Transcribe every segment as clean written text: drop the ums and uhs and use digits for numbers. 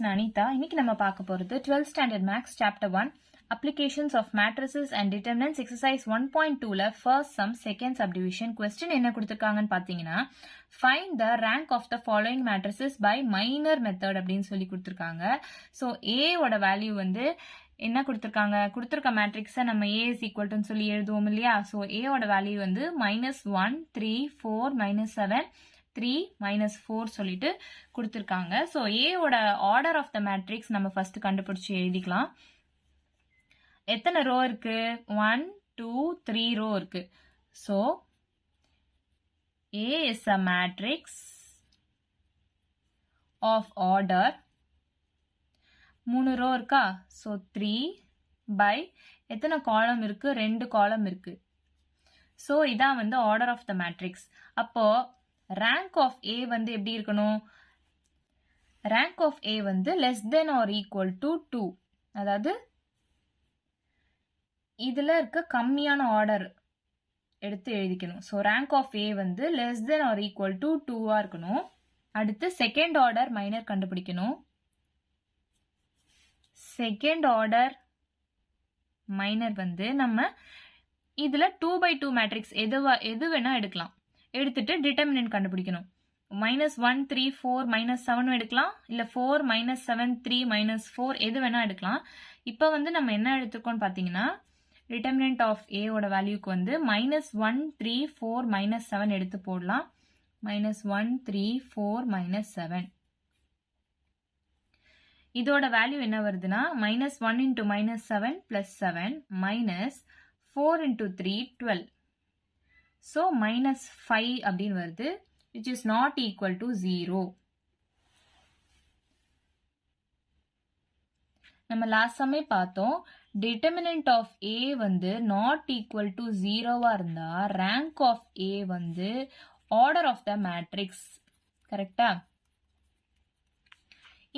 நான் அனிதா. இன்னைக்கு நம்ம பார்க்க போறது 12th standard maths chapter 1 applications of matrices and determinants exercise 1.2ல first sum second subdivision. Question என்ன கொடுத்துருக்காங்கன்னு பார்த்தீங்கன்னா, find the rank of the following matrices by minor method அப்படின்னு சொல்லி கொடுத்துருக்காங்க. ஸோ ஏவோட வேல்யூ வந்து என்ன கொடுத்துருக்காங்க, கொடுத்துருக்க மேட்ரிக்ஸை நம்ம ஏ இஸ் ஈக்குவல்ட்டுன்னு சொல்லி எழுதுவோம் இல்லையா. ஸோ ஏவோட வேல்யூ வந்து -1 3 4 -7 3 -4 சொல்லிட்டு கொடுத்துருக்காங்க. ஸோ ஏவோட ஆர்டர் ஆஃப் த மேட்ரிக்ஸ் நம்ம ஃபர்ஸ்ட் கண்டுபிடிச்சு எழுதிக்கலாம். எத்தனை ரோ இருக்கு? 1 2 3 ரோ இருக்கு. So A is a matrix of order 3 row இருக்கா. ஸோ 3 by எத்தனை காலம் இருக்கு? 2 காலம் இருக்கு. ஸோ இதான் வந்து ஆர்டர் ஆஃப் த மேட்ரிக்ஸ். அப்போ ரேங்க் ஆஃப் ஏ வந்து எப்படி இருக்கணும்? ரேங்க் ஆஃப் ஏ வந்து less than or equal to 2. அதாவது இதுல இருக்க கம்மியான ஆர்டர் எடுத்து எழுதிக்கணும். ஸோ ரேங்க் ஆஃப் ஏ வந்து less than or equal to 2 இருக்கணும். அடுத்து செகண்ட் ஆர்டர் மைனர் கண்டுபிடிக்கணும். செகண்ட் ஆர்டர் மைனர் வந்து நம்ம இதுல 2/2 மேட்ரிக்ஸ் எது வேணா எடுக்கலாம். எடுத்துட்டு டிட்டர்மினன்ட் கண்டுபிடிக்கணும். -1 3 4 -7 எடுக்கலாம், இல்ல 4 -7 3 -4 எது வேணா எடுக்கலாம். இப்போ வந்து நம்ம என்ன எடுத்துக்கோன்னு பாத்தீங்கன்னா, டிட்டர்மினன்ட் ஆஃப் ஏ ஓட வேல்யூக்கு வந்து -1 3 4 -7 எடுத்து போடலாம். -1 3 4 -7 இதோட வேல்யூ என்ன வருதுன்னா, -1 × -7 +7 -4 × 3 12. ஸோ -5 அப்படின்னு வருது, which is not equal to 0. நம்ம லாஸ்ட் சமே பார்த்தோம், டிட்டர்மினன்ட் ஆஃப் ஏ வந்து நாட் ஈக்குவல் டு 0வா இருந்தா ரேங்க் ஆஃப் ஏ வந்து ஆர்டர் ஆஃப் த மேட்ரிக்ஸ். கரெக்டா?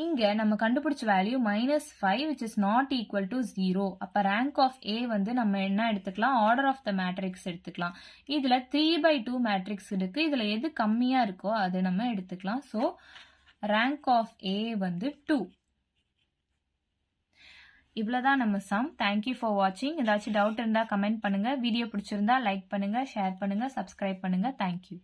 இங்க நம்ம கண்டுபிடிச்ச value -5 which is not equal to 0. அப்ப ரேங்க் ஆஃப் ஏ வந்து நம்ம என்ன எடுத்துக்கலாம்? ஆர்டர் ஆஃப் த மேட்ரிக்ஸ் எடுத்துக்கலாம். இதுல 3/2 மேட்ரிக்ஸ் இருக்கு. இதுல எது கம்மியா இருக்கோ அது நம்ம எடுத்துக்கலாம். ஸோ ரேங்க் ஆஃப் ஏ வந்து 2. இவ்வளவுதான் நம்ம சம். தேங்க்யூ ஃபார் வாட்சிங். ஏதாச்சும் டவுட் இருந்தா கமெண்ட் பண்ணுங்க. வீடியோ பிடிச்சிருந்தா லைக் பண்ணுங்க, ஷேர் பண்ணுங்க, சப்ஸ்கிரைப் பண்ணுங்க. தேங்க்யூ.